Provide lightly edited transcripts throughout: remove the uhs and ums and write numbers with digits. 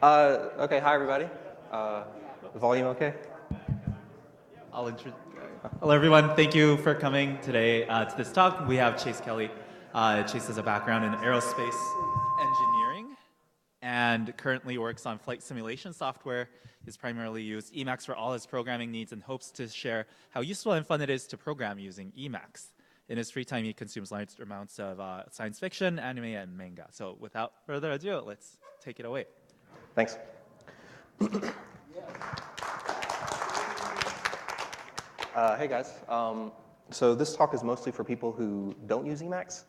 Okay, hi everybody. The volume okay? I'll introduce. Hello, everyone. Thank you for coming today to this talk. We have Chase Kelly. Chase has a background in aerospace engineering and currently works on flight simulation software. He's primarily used Emacs for all his programming needs and hopes to share how useful and fun it is to program using Emacs. In his free time, he consumes large amounts of science fiction, anime, and manga. So without further ado, let's take it away. Thanks. Hey guys. So this talk is mostly for people who don't use Emacs,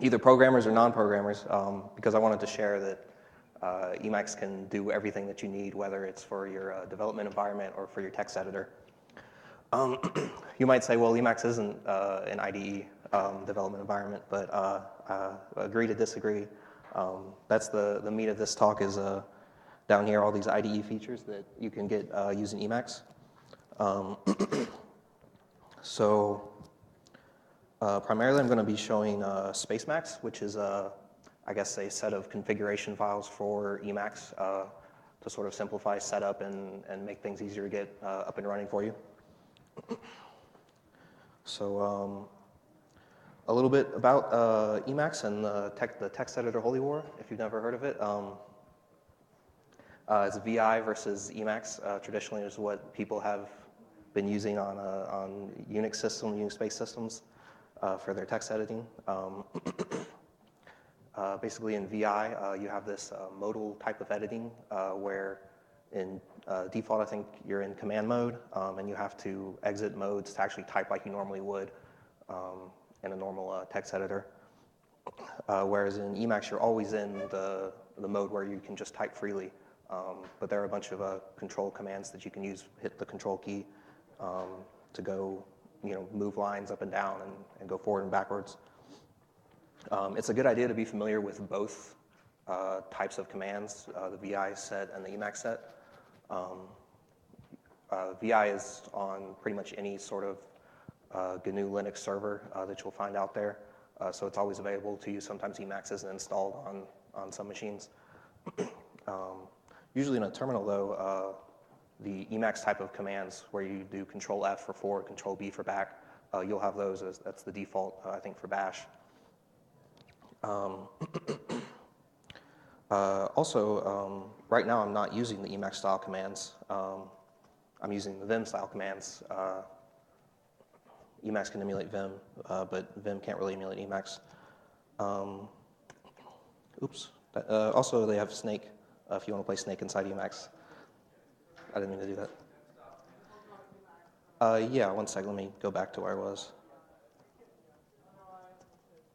either programmers or non-programmers, because I wanted to share that Emacs can do everything that you need, whether it's for your development environment or for your text editor. You might say, well, Emacs isn't an IDE development environment, but agree to disagree. That's the meat of this talk is down here, all these IDE features that you can get using Emacs. So primarily I'm going to be showing Spacemacs, which is, I guess, a set of configuration files for Emacs to sort of simplify setup and make things easier to get up and running for you. So a little bit about Emacs and the text editor Holy War, if you've never heard of it. It's VI versus Emacs. Traditionally, is what people have been using on Unix systems, Unix-based systems for their text editing. Basically, in VI, you have this modal type of editing where in default, I think you're in command mode, and you have to exit modes to actually type like you normally would in a normal text editor. Whereas in Emacs, you're always in the mode where you can just type freely. But there are a bunch of control commands that you can use, hit the control key to go, move lines up and down and go forward and backwards. It's a good idea to be familiar with both types of commands, the VI set and the Emacs set. VI is on pretty much any sort of GNU Linux server that you'll find out there, so it's always available to you. Sometimes Emacs isn't installed on some machines. Usually in a terminal, though, the Emacs type of commands where you do Control F for forward, Control B for back, you'll have those that's the default, I think, for Bash. Also, right now I'm not using the Emacs style commands. I'm using the Vim style commands. Emacs can emulate Vim, but Vim can't really emulate Emacs. Also, they have Snake. If you want to play Snake inside Emacs. I didn't mean to do that. Yeah, one second. Let me go back to where I was.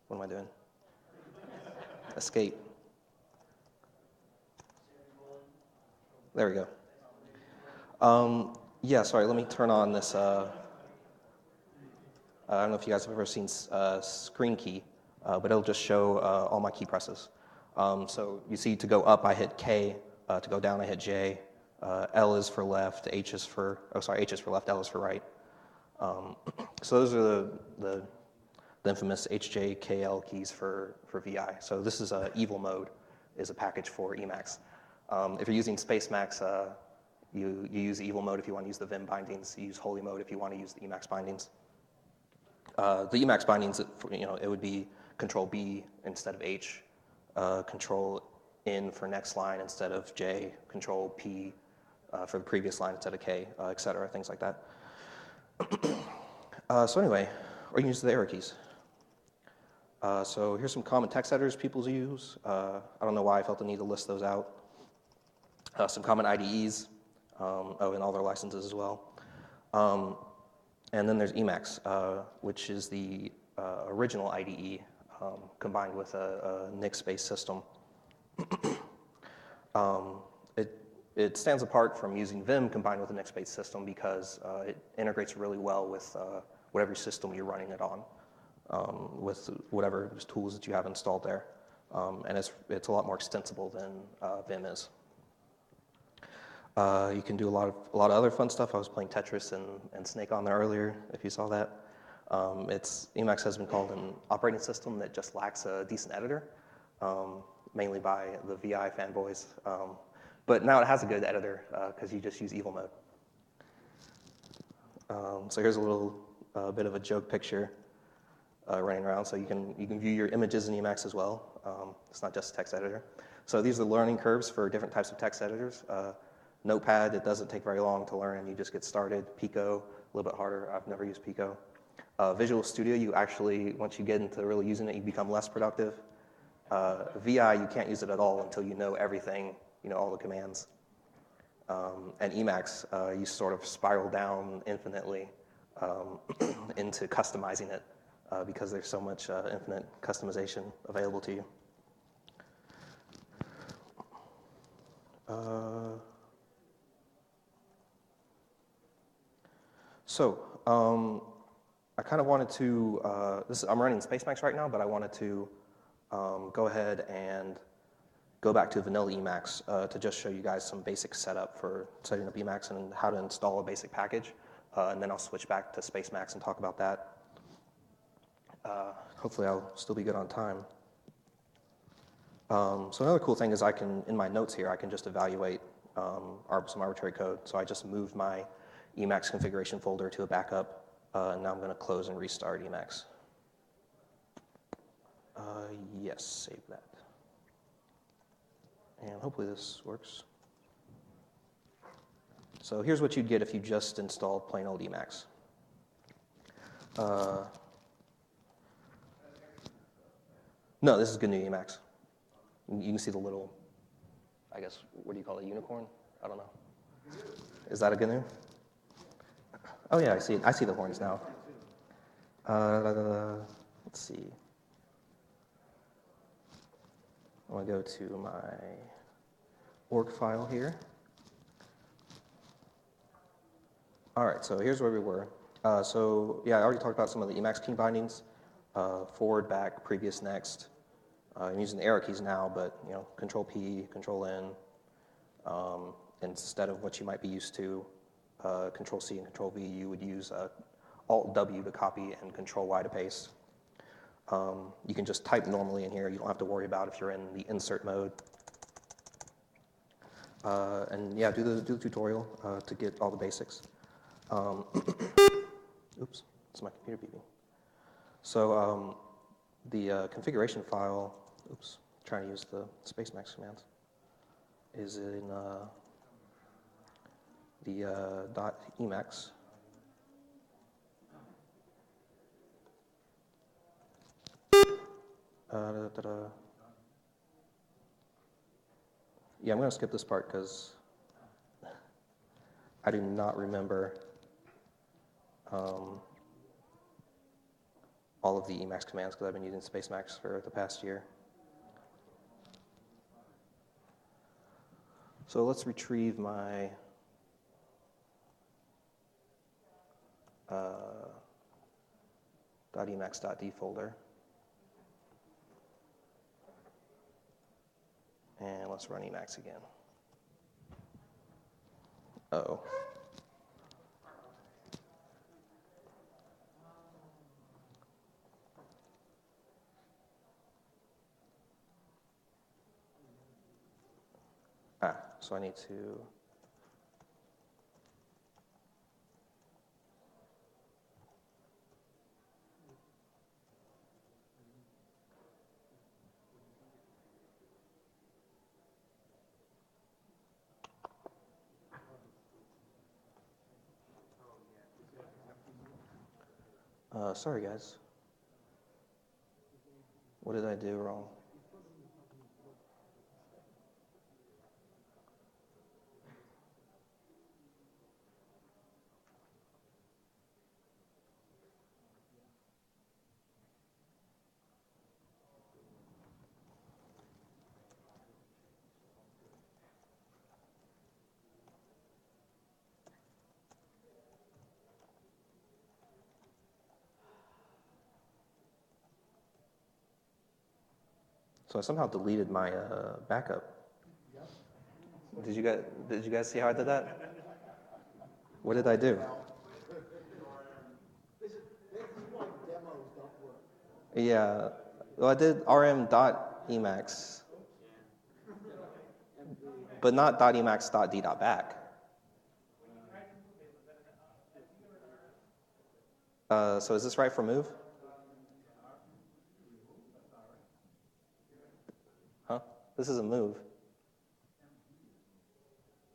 What am I doing? Escape. There we go. Yeah, sorry. Let me turn on this. I don't know if you guys have ever seen Screen Key, but it'll just show all my key presses. So you see, to go up, I hit K. To go down, I hit J. L is for left. H is for left. L is for right. So those are the infamous HJKL keys for VI. So this is Evil Mode, is a package for Emacs. If you're using Spacemacs, you use Evil Mode if you want to use the Vim bindings. You use Holy Mode if you want to use the Emacs bindings. The Emacs bindings, it would be Control B instead of H, Control N for next line instead of J, Control P for the previous line instead of K, et cetera, things like that. So anyway, or you can use the arrow keys. So here's some common text editors people use. I don't know why I felt the need to list those out. Some common IDEs, and all their licenses as well. And then there's Emacs, which is the original IDE combined with a Nix-based system. It stands apart from using Vim combined with a Nix-based system because it integrates really well with whatever system you're running it on, with whatever tools that you have installed there. And it's a lot more extensible than Vim is. You can do a lot of other fun stuff. I was playing Tetris and Snake on there earlier, if you saw that. Emacs has been called an operating system that just lacks a decent editor. mainly by the VI fanboys. But now it has a good editor because you just use evil mode. So here's a little bit of a joke picture running around. So you can view your images in Emacs as well. It's not just text editor. So these are the learning curves for different types of text editors. Notepad, it doesn't take very long to learn, and you just get started. Pico, a little bit harder. I've never used Pico. Visual Studio, you actually, once you get into really using it, you become less productive. VI, you can't use it at all until you know everything, all the commands. And Emacs, you sort of spiral down infinitely into customizing it because there's so much infinite customization available to you. I kind of wanted to, I'm running Spacemacs right now, but I wanted to go ahead and go back to vanilla Emacs to just show you guys some basic setup for setting up Emacs and how to install a basic package. And then I'll switch back to Spacemacs and talk about that. Hopefully I'll still be good on time. So another cool thing is in my notes here, I can just evaluate some arbitrary code. So I just moved my Emacs configuration folder to a backup, and now I'm going to close and restart Emacs. Yes, save that. And hopefully this works. So here's what you'd get if you just installed plain old Emacs. No, this is GNU Emacs. You can see the little, I guess, what do you call it, unicorn? I don't know. Is that a GNU? Oh yeah, I see it. I see the horns now. Let's see. I'm going to go to my org file here. All right, so here's where we were. So yeah, I already talked about some of the Emacs key bindings, forward, back, previous, next. I'm using the arrow keys now, but Control P, Control N, instead of what you might be used to, Control C and Control V, you would use Alt W to copy and Control Y to paste. You can just type normally in here. You don't have to worry about if you're in the insert mode. And yeah, do the tutorial to get all the basics. Oops, it's my computer beeping. So the configuration file, trying to use the Spacemacs commands, is in the .emacs. Yeah, I'm going to skip this part because I do not remember all of the Emacs commands because I've been using Spacemacs for the past year. So let's retrieve my .emacs.d folder. And let's run Emacs again. Uh-oh. So I need to sorry guys. What did I do wrong? So I somehow deleted my backup. Did you guys see how I did that? What did I do? Yeah, well I did rm.emacs, but not .emacs.d.back. So is this right for move? Huh? This is a move.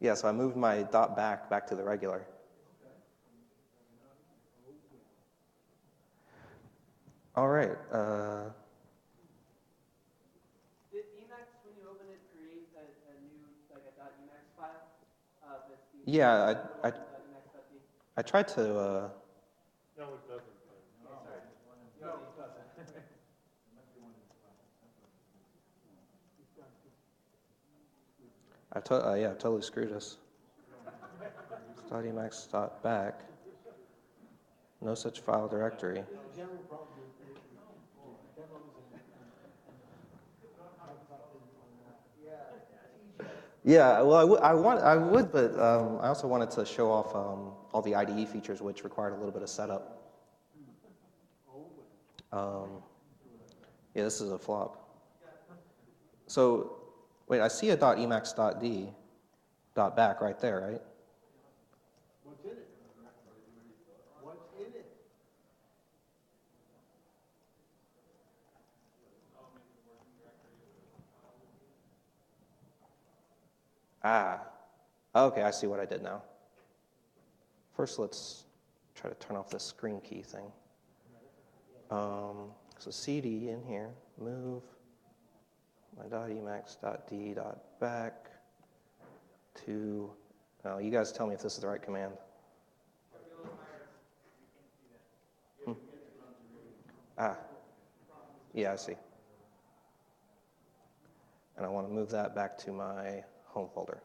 Yeah, so I moved my .back to the regular. All right. Did Emacs, when you open it, create a new, like a .emacs file? Yeah, .emacs.d? I tried to. No, it doesn't. No, it doesn't. Yeah, I totally screwed us. .emacs.back. No such file directory. Yeah, well, I would, but I also wanted to show off all the IDE features, which required a little bit of setup. Yeah, this is a flop. So, wait, I see a .emacs.d .back right there, right? What's in it? What's in it? Ah, okay, I see what I did now. First, let's try to turn off this screen key thing. So CD in here, move my .emacs.d.back to, you guys tell me if this is the right command. Yeah, I see. And I want to move that back to my home folder.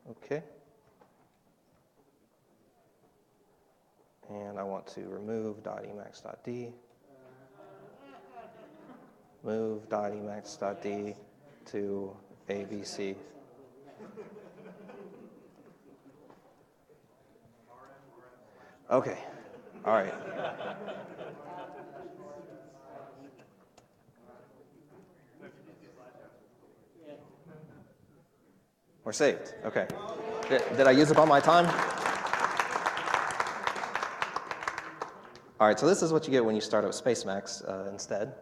Okay. And I want to remove .emacs.d, move .emacs.d to ABC. Okay, all right. We're saved, okay. Did I use up all my time? All right, so this is what you get when you start up Spacemacs instead.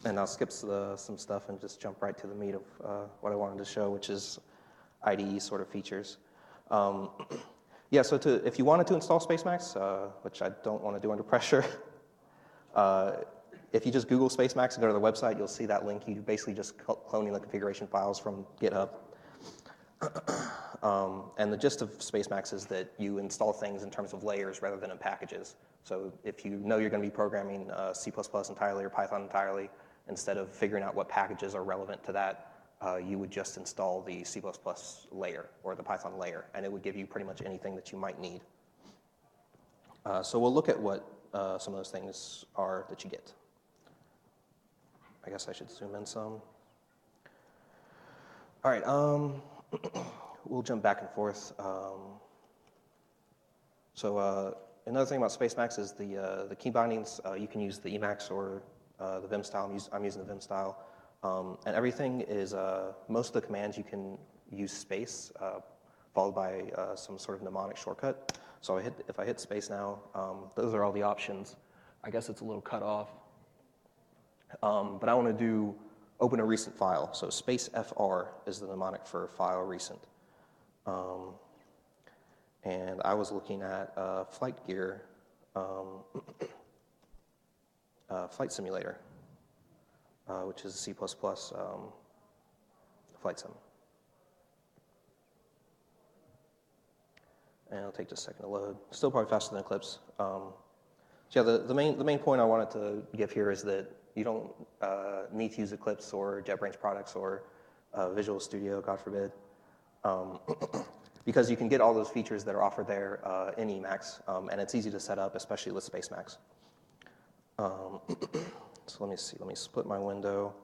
And I'll skip some stuff and just jump right to the meat of what I wanted to show, which is IDE sort of features. Yeah, so if you wanted to install Spacemacs, which I don't want to do under pressure, if you just Google Spacemacs and go to the website, you'll see that link. You basically just cloning the configuration files from GitHub. And the gist of Spacemacs is that you install things in terms of layers rather than in packages. So if you know you're going to be programming C++ entirely or Python entirely, instead of figuring out what packages are relevant to that, you would just install the C++ layer or the Python layer, and it would give you pretty much anything that you might need. So we'll look at what some of those things are that you get. I guess I should zoom in some. All right, we'll jump back and forth. So another thing about Spacemacs is the key bindings. You can use the Emacs or the Vim style. I'm using the Vim style. And everything is, most of the commands you can use space, followed by some sort of mnemonic shortcut. So if I hit space now, those are all the options. I guess it's a little cut off. But I want to do open a recent file. So space FR is the mnemonic for file recent. And I was looking at Flight Gear Flight Simulator, which is a C++ flight sim. And it'll take just a second to load. Still probably faster than Eclipse. So yeah, the main point I wanted to give here is that you don't need to use Eclipse or JetBrains products or Visual Studio, God forbid, because you can get all those features that are offered there in Emacs, and it's easy to set up, especially with Spacemacs. So let me see. Let me split my window.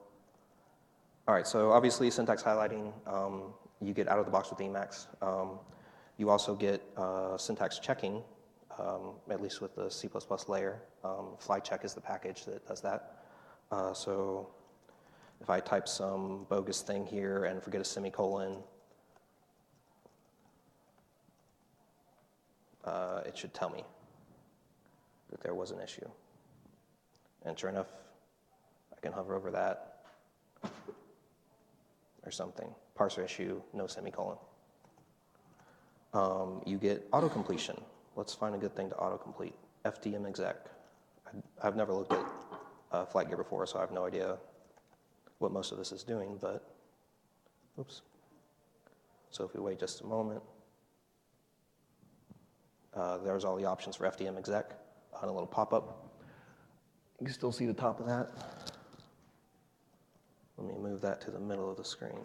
All right. So obviously, syntax highlighting you get out of the box with Emacs. You also get syntax checking at least with the C++ layer. FlyCheck is the package that does that. So if I type some bogus thing here and forget a semicolon, it should tell me that there was an issue. And sure enough, I can hover over that or something. Parser issue, no semicolon. You get auto-completion. Let's find a good thing to auto-complete. FDM exec. I've never looked at flight gear before, so I have no idea what most of this is doing, but oops. So if we wait just a moment, there's all the options for FDM exec on a little pop-up. You can still see the top of that. Let me move that to the middle of the screen.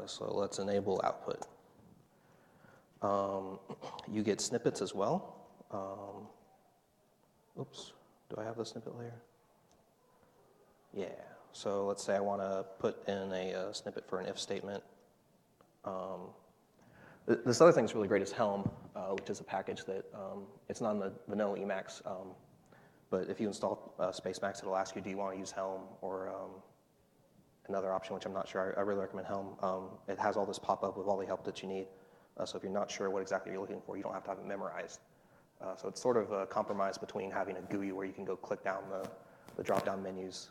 So let's enable output. You get snippets as well. Oops, do I have the snippet layer? Yeah, so let's say I want to put in a snippet for an if statement. This other thing that's really great is Helm, which is a package that, it's not in the vanilla Emacs, but if you install Spacemacs, it'll ask you, do you want to use Helm or another option, which I'm not sure. I really recommend Helm. It has all this pop-up with all the help that you need. So if you're not sure what exactly you're looking for, you don't have to have it memorized. So it's sort of a compromise between having a GUI where you can go click down the drop-down menus.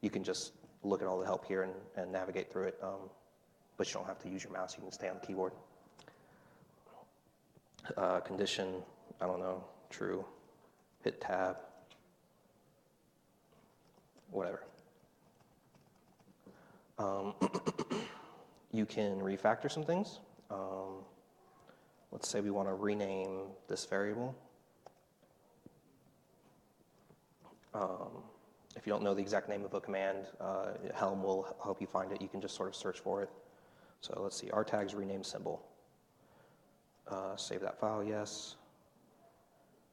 You can just look at all the help here and navigate through it, but you don't have to use your mouse. You can stay on the keyboard. Condition, I don't know, true. Hit tab, whatever. You can refactor some things. Let's say we want to rename this variable. If you don't know the exact name of a command, Helm will help you find it. You can just sort of search for it. So let's see, rtags rename symbol. Save that file, yes.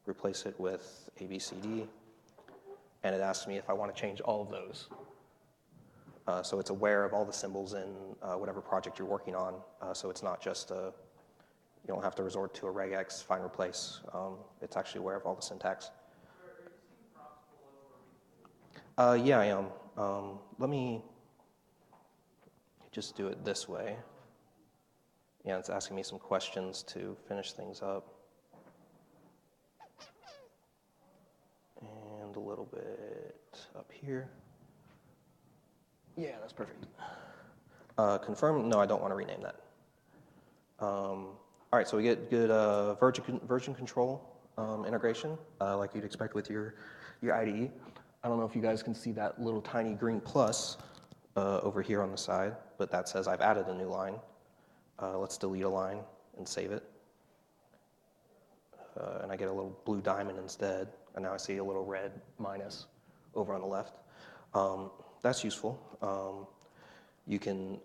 Replace it with ABCD. And it asks me if I want to change all of those. So it's aware of all the symbols in whatever project you're working on. So it's not just you don't have to resort to a regex find replace. It's actually aware of all the syntax. Yeah, I am. Let me just do it this way. Yeah, it's asking me some questions to finish things up. And a little bit up here. Yeah, that's perfect. Confirm, no, I don't want to rename that. All right, so we get good version control integration, like you'd expect with your IDE. I don't know if you guys can see that little tiny green plus over here on the side, but that says I've added a new line. Let's delete a line and save it. And I get a little blue diamond instead, and now I see a little red minus over on the left. That's useful. You can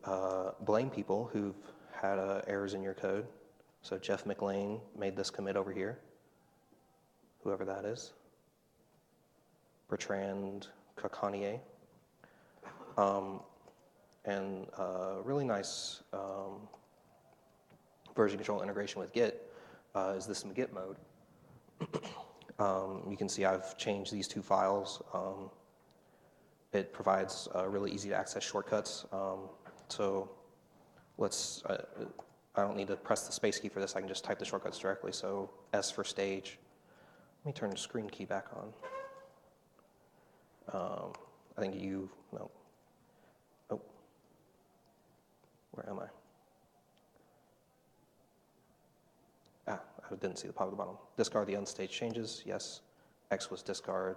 blame people who've had errors in your code. So Jeff McLean made this commit over here, whoever that is. Bertrand Cacanier. And really nice version control integration with Git is this in Git mode. You can see I've changed these two files. It provides really easy to access shortcuts. So let's, I don't need to press the space key for this. I can just type the shortcuts directly. So S for stage. Let me turn the screen key back on. I think no. Oh, where am I? I didn't see the pop at the bottom. Discard the unstaged changes, yes. X was discard.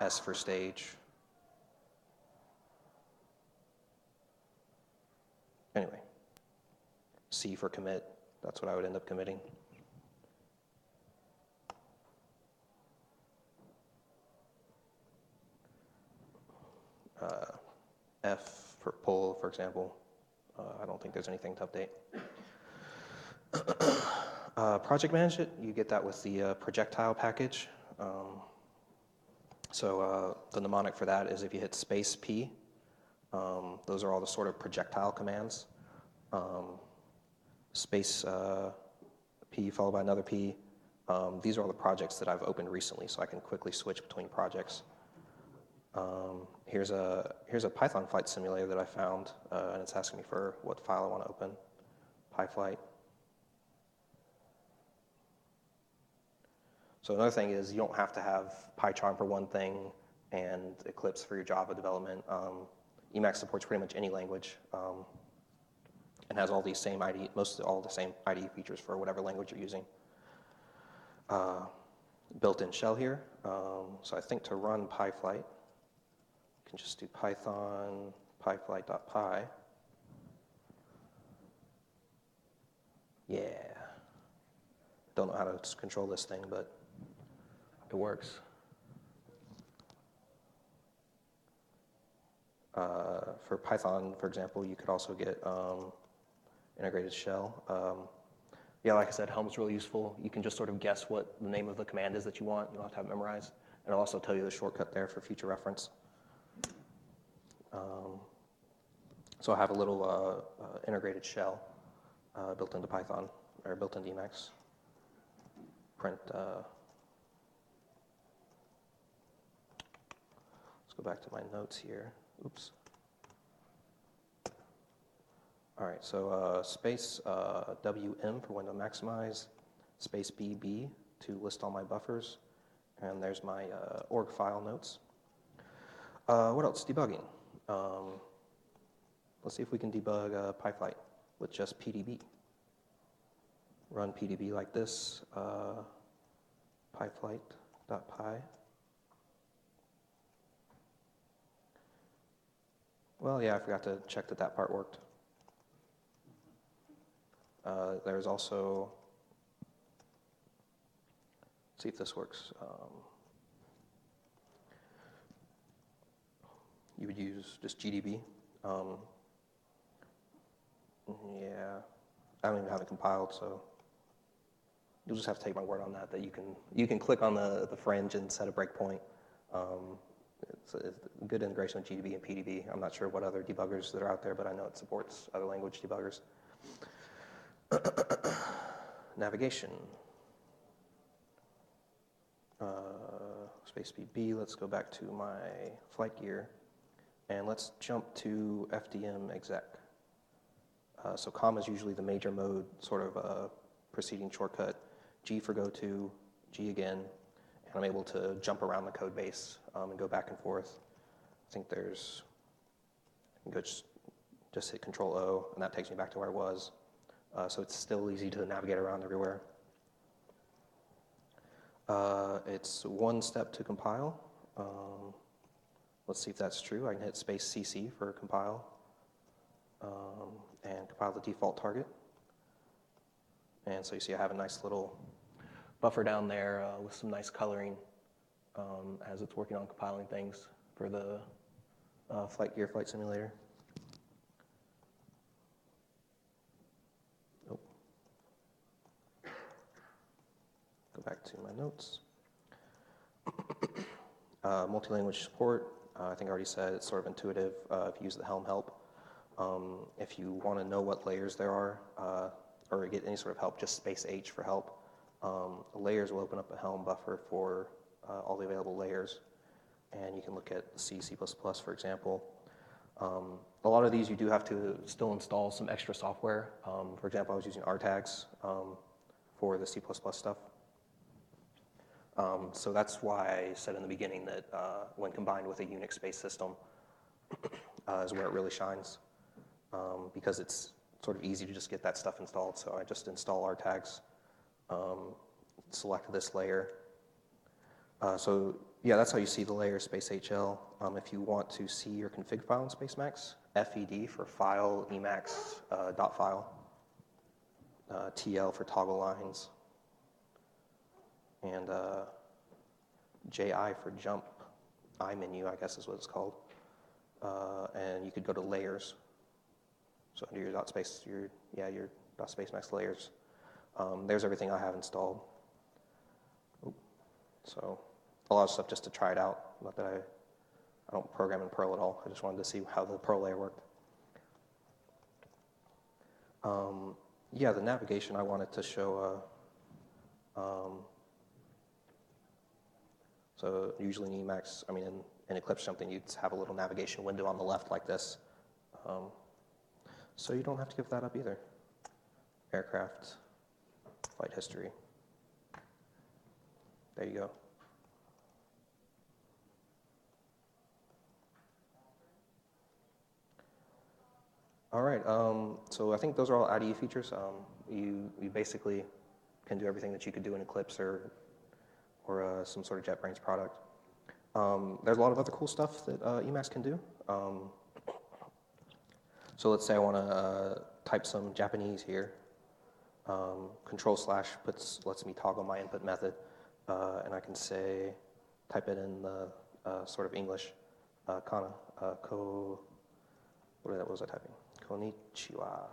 S for stage. Anyway, C for commit. That's what I would end up committing. F for pull, for example. I don't think there's anything to update. Project manage it, you get that with the projectile package. So the mnemonic for that is if you hit space P, Those are all the sort of projectile commands. Space P followed by another P. These are all the projects that I've opened recently, so I can quickly switch between projects. Here's a Python flight simulator that I found, and it's asking me for what file I want to open. PyFlight. So another thing is you don't have to have PyCharm for one thing and Eclipse for your Java development. Emacs supports pretty much any language and has all these same IDE, all the same IDE features for whatever language you're using. Built-in shell here. So I think to run PyFlight, you can just do Python pyflight.py. Yeah. Don't know how to control this thing, but it works. For Python, for example, you could also get integrated shell. Yeah, like I said, Helm's really useful. You can just sort of guess what the name of the command is that you want. You don't have to have it memorized. And it'll also tell you the shortcut there for future reference. So I have a little integrated shell built into Python, or built into Emacs. Print. Let's go back to my notes here. Oops. All right, so space WM for window maximize, space BB to list all my buffers, and there's my org file notes. What else? Debugging. Let's see if we can debug PyFlight with just PDB. Run PDB like this, pyflight.py. Well, yeah, I forgot to check that part worked. There's also, let's see if this works. You would use just GDB. Yeah, I don't even have it compiled, so you'll just have to take my word on that. That you can click on the fringe and set a breakpoint. It's a good integration with GDB and PDB. I'm not sure what other debuggers that are out there, but I know it supports other language debuggers. Navigation. Space BB, let's go back to my flight gear, and let's jump to FDM exec. So COM is usually the major mode sort of preceding shortcut. G for go to, G again, and I'm able to jump around the code base and go back and forth. I think there's, I can go just hit Control O, and that takes me back to where I was. So it's still easy to navigate around everywhere. It's one step to compile. Let's see if that's true. I can hit space CC for compile and compile the default target. And so you see I have a nice little buffer down there with some nice coloring as it's working on compiling things for the flight gear flight simulator. Nope. Go back to my notes. Multi-language support. I think I already said it's sort of intuitive if you use the Helm help. If you want to know what layers there are or get any sort of help, just space H for help. Layers will open up a Helm buffer for all the available layers. And you can look at C, C++, for example. A lot of these you do have to still install some extra software. For example, I was using RTags for the C++ stuff. So that's why I said in the beginning that when combined with a Unix-based system is where it really shines, because it's sort of easy to just get that stuff installed. So I just install RTags, select this layer. So yeah, that's how you see the layer space HL. If you want to see your config file in Spacemacs, FED for file, Emacs, dot file, TL for toggle lines, and JI for jump, I menu, I guess is what it's called. And you could go to layers. So under your .space, your .spacemacs layers. There's everything I have installed. So a lot of stuff just to try it out. Not that I don't program in Perl at all. I just wanted to see how the Perl layer worked. Yeah, the navigation I wanted to show, so usually in Emacs, I mean in Eclipse something, you'd have a little navigation window on the left like this. So you don't have to give that up either. Aircraft, flight history. There you go. All right, so I think those are all IDE features. You basically can do everything that you could do in Eclipse or some sort of JetBrains product. There's a lot of other cool stuff that Emacs can do. So let's say I want to type some Japanese here. Control / lets me toggle my input method, and I can say, type it in the sort of English, kana, what was I typing? Konnichiwa.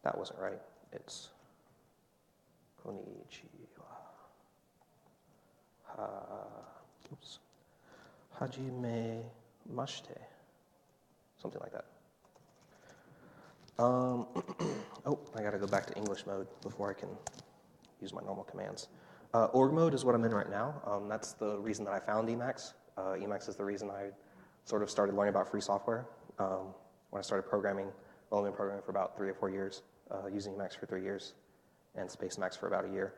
That wasn't right. It's konnichiwa. Hajime mashite. Something like that. Oh, I gotta go back to English mode before I can use my normal commands. Org mode is what I'm in right now. That's the reason that I found Emacs. Emacs is the reason I sort of started learning about free software. When I started programming, well, I've been programming for about 3 or 4 years, using Emacs for 3 years, and SpaceMax for about a year.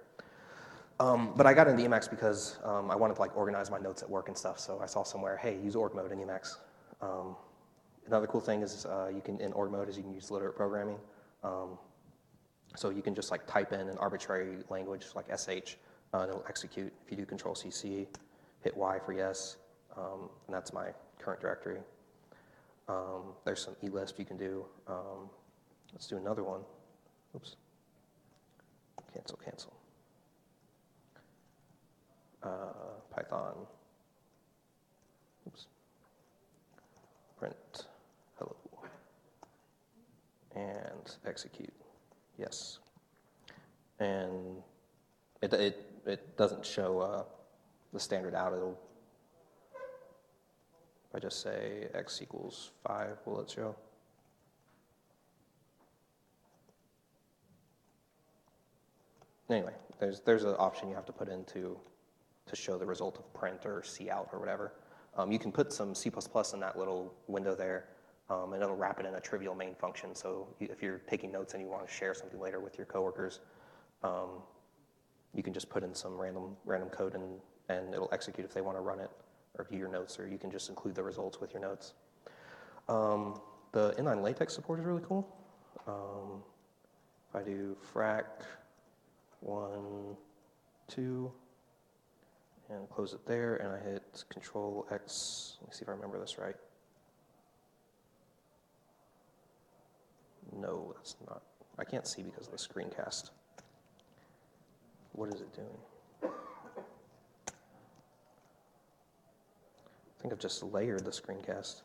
But I got into Emacs because I wanted to organize my notes at work and stuff, so I saw somewhere, hey, use org mode in Emacs. Another cool thing is in org mode you can use literate programming. So you can just type in an arbitrary language like sh, and it'll execute. If you do Control-CC, hit Y for yes, and that's my current directory. There's some elisp you can do. Let's do another one. Oops. Cancel. Python. Oops. Print hello. And execute. Yes. And it doesn't show the standard out. If I just say x equals 5, will it show? Anyway, there's an option you have to put in to show the result of print or cout or whatever. You can put some C++ in that little window there, and it'll wrap it in a trivial main function. So if you're taking notes and you want to share something later with your coworkers, you can just put in some random code and it'll execute if they want to run it or view your notes, or you can just include the results with your notes. The inline latex support is really cool. If I do frac 1, 2, and close it there, and I hit Control X. Let me see if I remember this right. No, that's not. I can't see because of the screencast. What is it doing? I think I've just layered the screencast.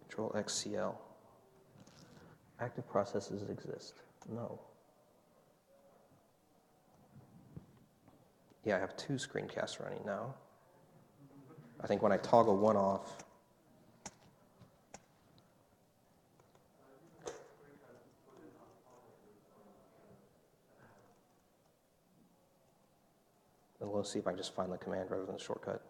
Control XCL. Active processes exist. No. Yeah, I have 2 screencasts running now. I think when I toggle one off, and we'll see if I can just find the command rather than the shortcut.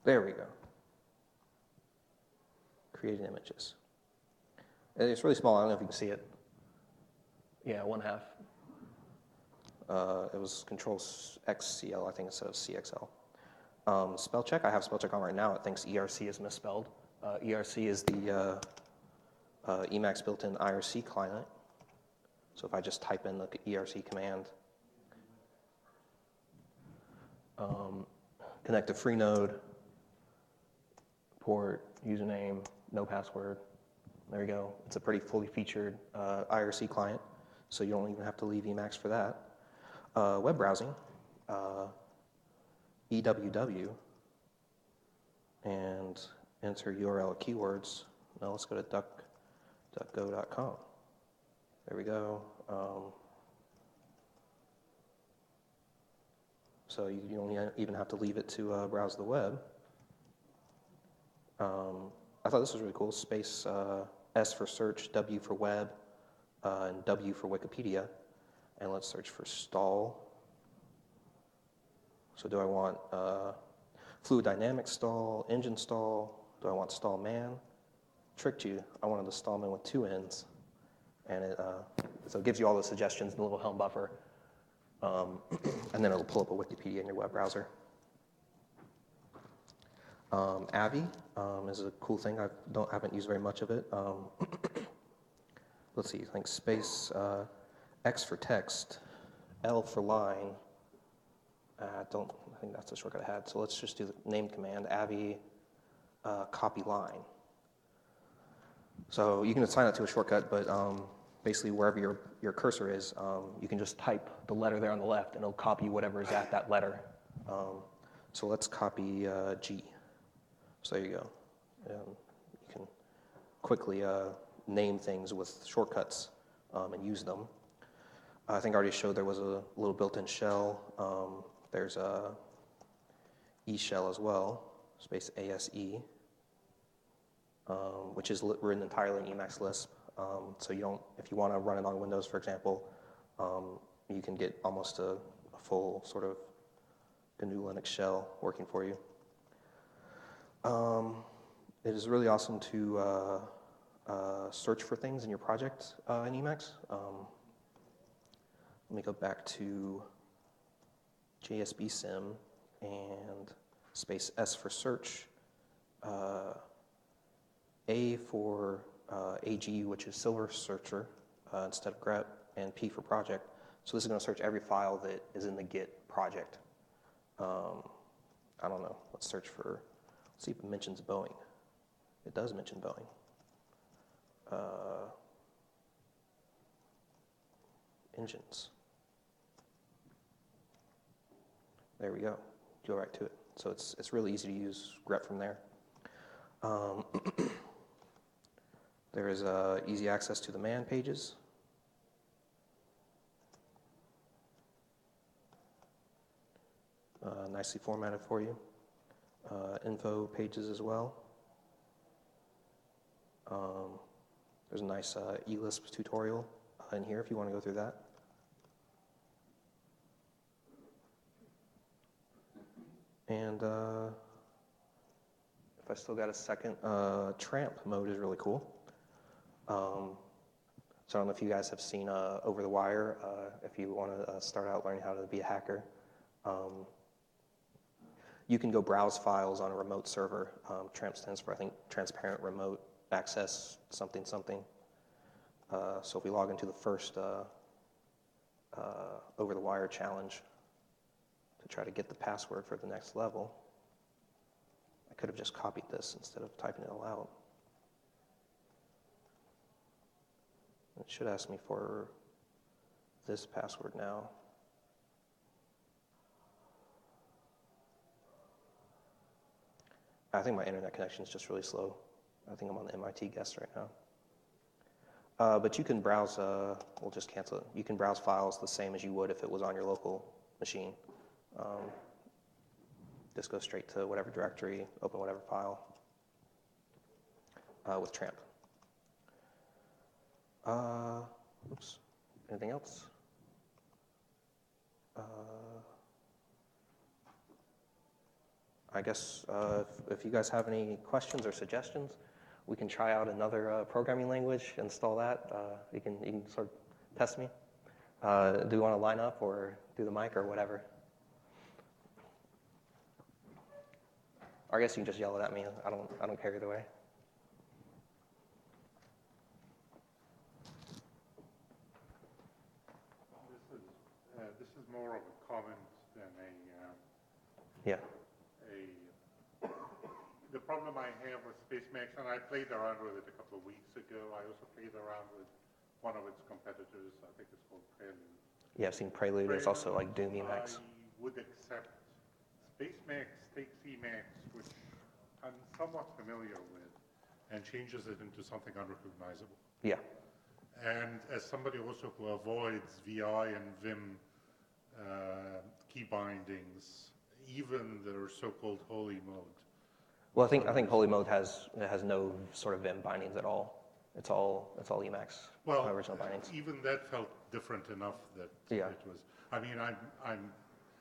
There we go. Creating images. It's really small. I don't know if you can see it. Yeah, 1/2. It was Control XCL, I think, instead of CXL. Spell check. I have spell check on right now. It thinks ERC is misspelled. ERC is the Emacs built-in IRC client. So if I just type in the ERC command, connect to Freenode, port, username, no password. There you go. It's a pretty fully featured IRC client, so you don't even have to leave Emacs for that. Web browsing, EWW, and enter URL keywords. No, let's go to duckgo.com. There we go. So you don't even have to leave it to browse the web. I thought this was really cool. Space S for search, W for web, and W for Wikipedia. And let's search for stall. So do I want fluid dynamics stall, engine stall? Do I want stall man? Tricked you. I wanted the stall man with 2 ends. And so it gives you all the suggestions in the little Helm buffer. And then it'll pull up a Wikipedia in your web browser. Avi is a cool thing. I haven't used very much of it. Let's see. I think space X for text, L for line. I think that's the shortcut I had. So let's just do the name command. Avi copy line. So you can assign it to a shortcut, but basically wherever your cursor is, you can just type the letter there on the left, and it'll copy whatever is at that letter. So let's copy G. So there you go. You can quickly name things with shortcuts and use them. I think I already showed there was a little built-in shell. There's a E shell as well, space ASE, which is written entirely in Emacs Lisp. So you don't, if you want to run it on Windows, for example, you can get almost a full sort of GNU Linux shell working for you. It is really awesome to search for things in your project in Emacs. Let me go back to JSB Sim and space S for search, A for AG, which is Silver Searcher instead of grep, and P for project. So this is going to search every file that is in the Git project. I don't know. Let's search for, let's see if it mentions Boeing. It does mention Boeing. Engines. There we go. Go right to it. So it's really easy to use grep from there. There is easy access to the man pages. Nicely formatted for you. Info pages as well. There's a nice eLisp tutorial in here if you want to go through that. And if I still got a second, tramp mode is really cool. So I don't know if you guys have seen Over the Wire. If you want to start out learning how to be a hacker, you can go browse files on a remote server. Tramp stands for, I think, Transparent Remote Access something something. So if we log into the first Over the Wire challenge to try to get the password for the next level, I could have just copied this instead of typing it all out. It should ask me for this password now. I think my internet connection is just really slow. I think I'm on the MIT guest right now. But you can browse, we'll just cancel it. You can browse files the same as you would if it was on your local machine. Just go straight to whatever directory, open whatever file with Tramp. Oops. Anything else? I guess if you guys have any questions or suggestions, we can try out another programming language, install that. You can sort of test me. Do you want to line up or do the mic or whatever? Or I guess you can just yell it at me. I don't care either way. This is more of a comment than Yeah. The problem I have with SpaceMax, and I played around with it a couple of weeks ago. I also played around with one of its competitors. I think it's called Prelude. Yeah, I've seen Prelude. There's also like Doom Emacs. I would accept SpaceMax takes Emacs, which I'm somewhat familiar with, and changes it into something unrecognizable. Yeah. And as somebody also who avoids VI and Vim key bindings, even their so-called holy mode. Well, I think Holy Mode has no sort of Vim bindings at all. It's all Emacs original bindings. Even that felt different enough that Yeah. it was. I mean, I'm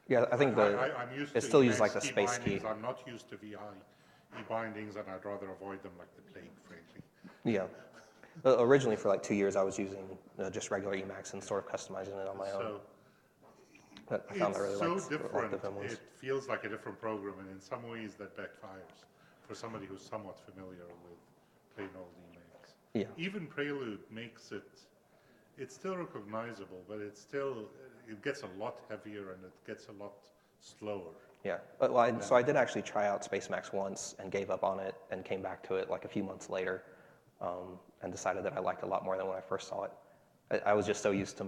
Yeah, I think I'm used it to still uses Emacs like the space key. bindings. I'm not used to VI bindings, and I'd rather avoid them like the plague, frankly. Yeah. Originally, for like 2 years, I was using just regular Emacs and sort of customizing it on my own. So But I found I really it's so liked different. the Vim ones. It feels like a different program, and in some ways that backfires for somebody who's somewhat familiar with plain old Emacs. Yeah. Even Prelude makes it. It's still recognizable, but it gets a lot heavier and it gets a lot slower. Yeah. So I did actually try out SpaceMax once and gave up on it and came back to it like a few months later, and decided that I liked it a lot more than when I first saw it. I was just so used to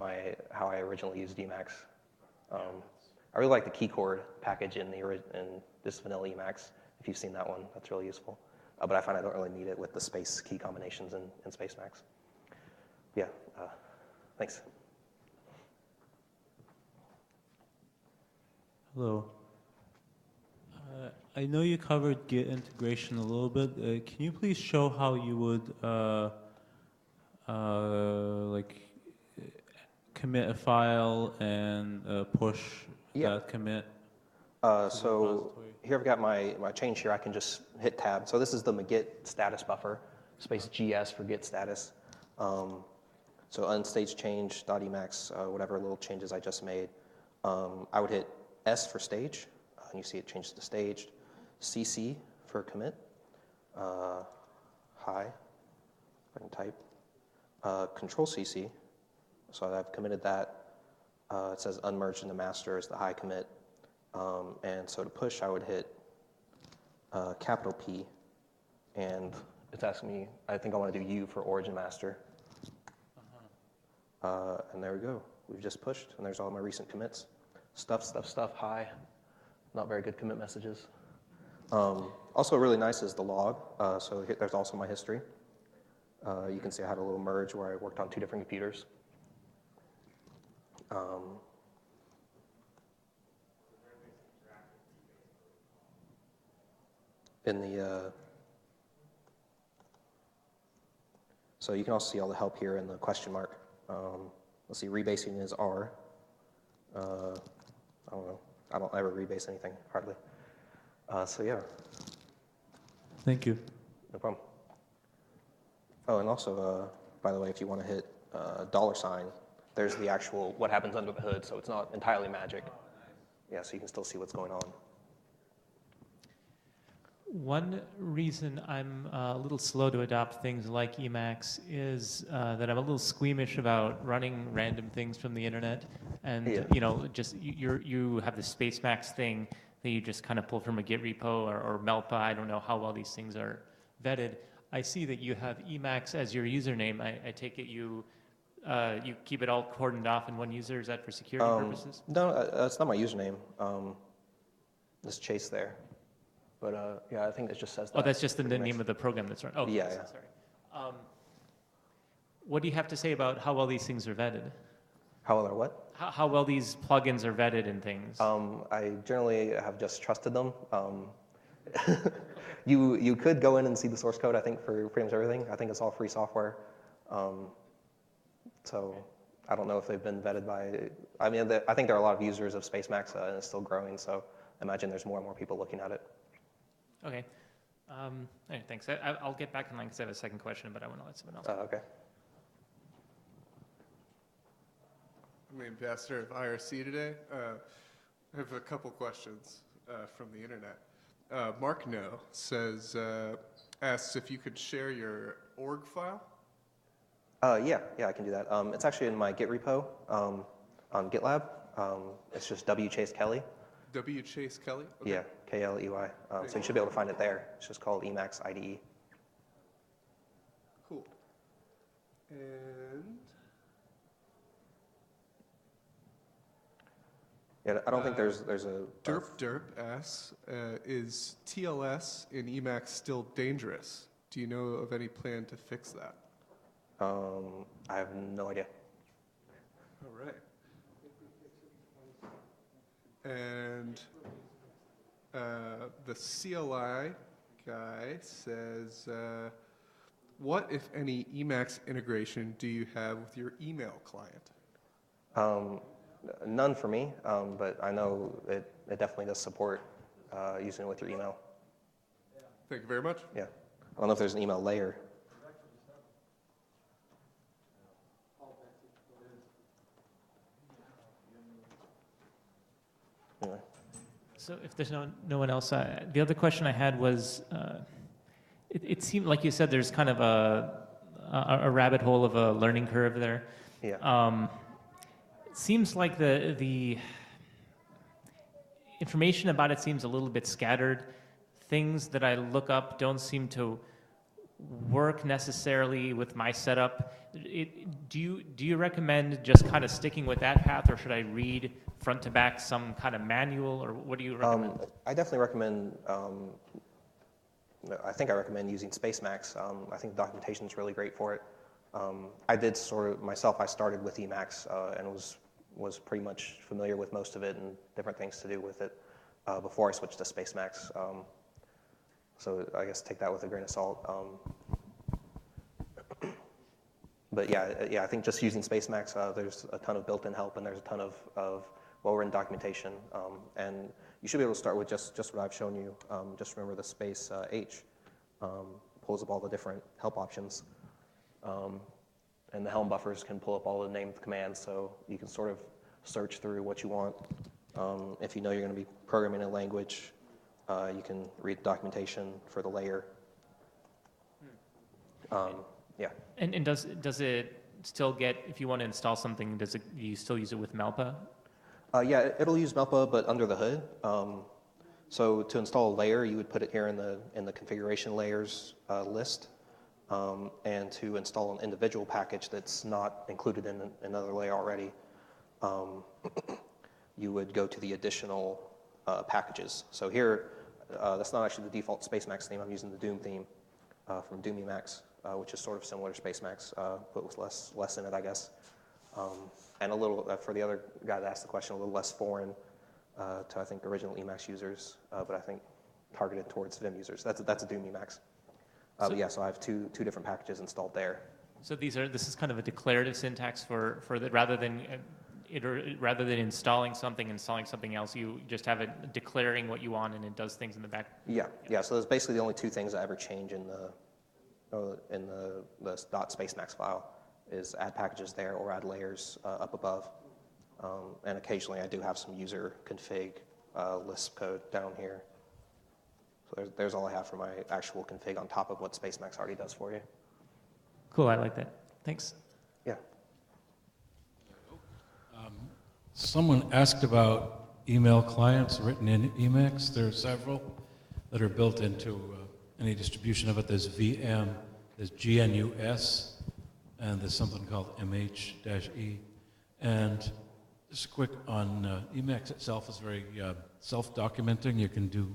how I originally used Emacs. I really like the keycord package in this vanilla Emacs. If you've seen that one, that's really useful. But I find I don't really need it with the space key combinations in SpaceMax. Yeah. Thanks. Hello. I know you covered Git integration a little bit. Can you please show how you would commit a file and push that commit? So here I've got my change here. I can just hit tab. So this is the Git status buffer, space GS for Git status. So unstage change, .emacs, whatever little changes I just made. I would hit S for stage, and you see it changes to staged. CC for commit. Hi, if I can type. Control CC, so I've committed that. It says unmerged in the master is the high commit. And so to push, I would hit capital P, and it's asking me, I think I want to do U for origin master. And there we go. We've just pushed, and there's all my recent commits. Stuff, high. Not very good commit messages. Also really nice is the log. So there's also my history. You can see I had a little merge where I worked on 2 different computers. So you can also see all the help here in the question mark. Let's see, rebasing is R. I don't know. I don't ever rebase anything, hardly. So yeah. Thank you. No problem. Oh, and also, by the way, if you want to hit $, there's the actual what happens under the hood, so it's not entirely magic. Yeah, so you can still see what's going on. One reason I'm a little slow to adopt things like Emacs is that I'm a little squeamish about running random things from the internet, and just you have the SpaceMax thing that you just kind of pull from a Git repo or Melpa. I don't know how well these things are vetted. I see that you have Emacs as your username. I take it you keep it all cordoned off in one user. Is that for security purposes? No, that's not my username. There's Chase there. But yeah, I think it just says that. Oh, that's just the name of the program that's run. Oh, yeah. Sorry. What do you have to say about how well these things are vetted? How well or what? How well these plugins are vetted and things? I generally have just trusted them. You could go in and see the source code, I think, for pretty much everything. I think it's all free software. So I don't know if they've been vetted by... I mean, I think there are a lot of users of SpaceMax, and it's still growing, so I imagine there's more and more people looking at it. Okay. All right, thanks. I'll get back in line because I have a second question, but I want to let someone else. Okay. I'm the ambassador of IRC today. I have a couple questions from the internet. Mark No says, asks if you could share your org file. Yeah, I can do that. It's actually in my Git repo on GitLab. It's just W. Chase Kelly. W. Chase Kelly? Okay. Yeah, K-L-E-Y. So you should be able to find it there. It's just called Emacs IDE. Cool. And Yeah, I don't think there's a... Derp asks, is TLS in Emacs still dangerous? Do you know of any plan to fix that? I have no idea. All right. And the CLI guy says, what, if any, Emacs integration do you have with your email client? None for me, but I know it definitely does support using it with your email. Thank you very much. Yeah. I don't know if there's an email layer. Anyway. So if there's no one else, the other question I had was, it seemed like you said there's kind of a rabbit hole of a learning curve there. Yeah. It seems like the information about it seems a little bit scattered. Things that I look up don't seem to work necessarily with my setup. Do you recommend just kind of sticking with that path, or should I read front to back some kind of manual, or what do you recommend? I definitely recommend. I think I recommend using Spacemacs. I think the documentation is really great for it. I did sort of myself. I started with Emacs and was pretty much familiar with most of it and different things to do with it before I switched to Spacemacs. So I guess take that with a grain of salt. But yeah, I think just using Spacemacs, there's a ton of built-in help and there's a ton of well-written documentation. And you should be able to start with just what I've shown you. Just remember the space H pulls up all the different help options. And the Helm buffers can pull up all the named commands, so you can sort of search through what you want. If you know you're going to be programming a language, you can read the documentation for the layer. Yeah. And does it still get, if you want to install something, do you still use it with Melpa? Yeah, it'll use Melpa, but under the hood. So to install a layer, you would put it here in the configuration layers list. And to install an individual package that's not included in another layer already, you would go to the additional packages. So here, that's not actually the default Spacemacs theme. I'm using the Doom theme from Doom Emacs, which is sort of similar to Spacemacs, but with less in it, I guess. And a little, for the other guy that asked the question, a little less foreign to, I think, original Emacs users, but I think targeted towards Vim users. That's a Doom Emacs. But yeah, so I have two different packages installed there. So this is kind of a declarative syntax for that, rather than installing something else, you just have it declaring what you want and it does things in the back. Yeah. So there's basically the only two things I ever change in the .spacemacs file is add packages there or add layers up above. And occasionally I do have some user config Lisp code down here. So there's all I have for my actual config on top of what Spacemacs already does for you. Cool, I like that. Thanks. Yeah. Someone asked about email clients written in Emacs. There are several that are built into any distribution of it. There's VM, there's GNUS, and there's something called MH-E. And just quick on Emacs itself is very self-documenting. You can do,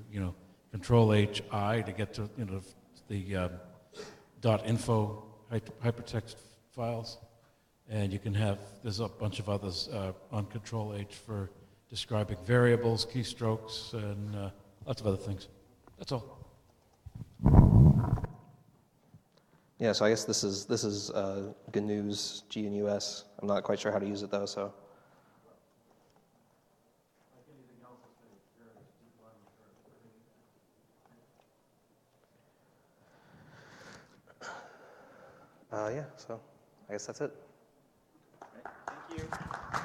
Control-H-I to get to, the .info hypertext files. And you can have, there's a bunch of others on Control-H for describing variables, keystrokes, and lots of other things. That's all. Yeah, so I guess this is GNU's GNUS. I'm not quite sure how to use it though, so. Yeah, so I guess that's it. Thank you.